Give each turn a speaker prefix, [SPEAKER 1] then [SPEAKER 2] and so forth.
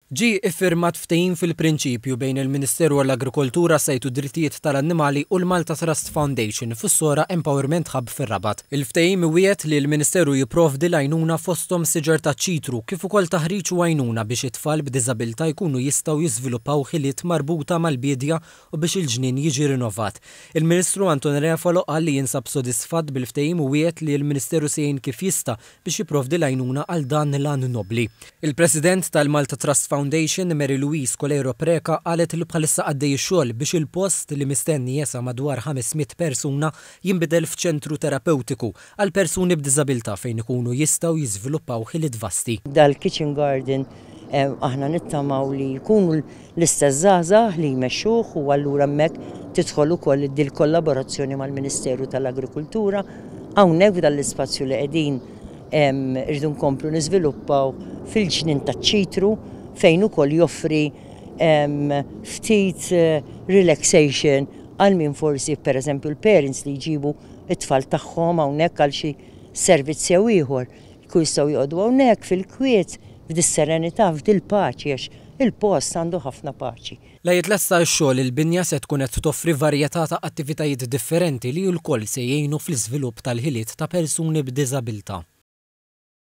[SPEAKER 1] Ġie iffirmat ftehim fil-prinċipju bejn il-Ministeru għall-Agrikoltura, Sajt u Drittijiet tal-Annimali u l-Malta Trust Foundation fis-Sora Empowerment Hub fir-Rabat. Il-ftehim iwiegħed li l-Ministeru jipprovdi l-għajnuna fosthom siġar ta' ċitru kif ukoll taħriġ u għajnuna biex it-tfal b'diżabilità jkunu jistgħu jiżviluppaw ħiliet marbuta mal-bidja u biex il-ġnien jiġi rinovat. Il-Ministru Anton Refalo qal li jinsab sodisfatt bil-ftehim u wiegħed li l-Ministeru se jgħin kif jista' biex jipprovdi l-għajnuna għal dan l-għan nobli. Il-President tal-Malta Trust Foundation, Mary Louise Colero Preka, qalet li bħalissa għaddej xogħol biex il-post li mistenni jesa madwar 500 persuna jinbidel f'ċentru terapeutiku għal persuni b'diżabilità fejn ikunu jistgħu jiżviluppaw ħiliet vasti.
[SPEAKER 2] Dal-Kitchen Garden aħna nittamaw li jkunu l-istess żgħażagħ li jmexxuh u allura hemmhekk tidħol ukoll il-kollaborazzjoni mal-Ministeru tal-Agrikultura hawnhekk f'dan l-ispazju li qegħdin irridu nkomplu niżviluppaw fil-ġnien taċ-ċitru fejn ukoll joffri ftit relaxation għal min forsi pereżempju l-parents li jġibu it-tfal tagħhom hawnhekk għal xi servizz jew ieħor jkunu jistgħu joqogħdu hawnhekk fil-kwiet f'dis-serenità f'dil-paċi għax il-post għandu ħafna paċi.
[SPEAKER 1] La jitlesta x-xogħol il-binja se tkun qed toffri varjetà ta' attivitajiet differenti li l-koll se jgħinu fl-iżvilupp tal-ħiliet ta' persuni b'diżabilità.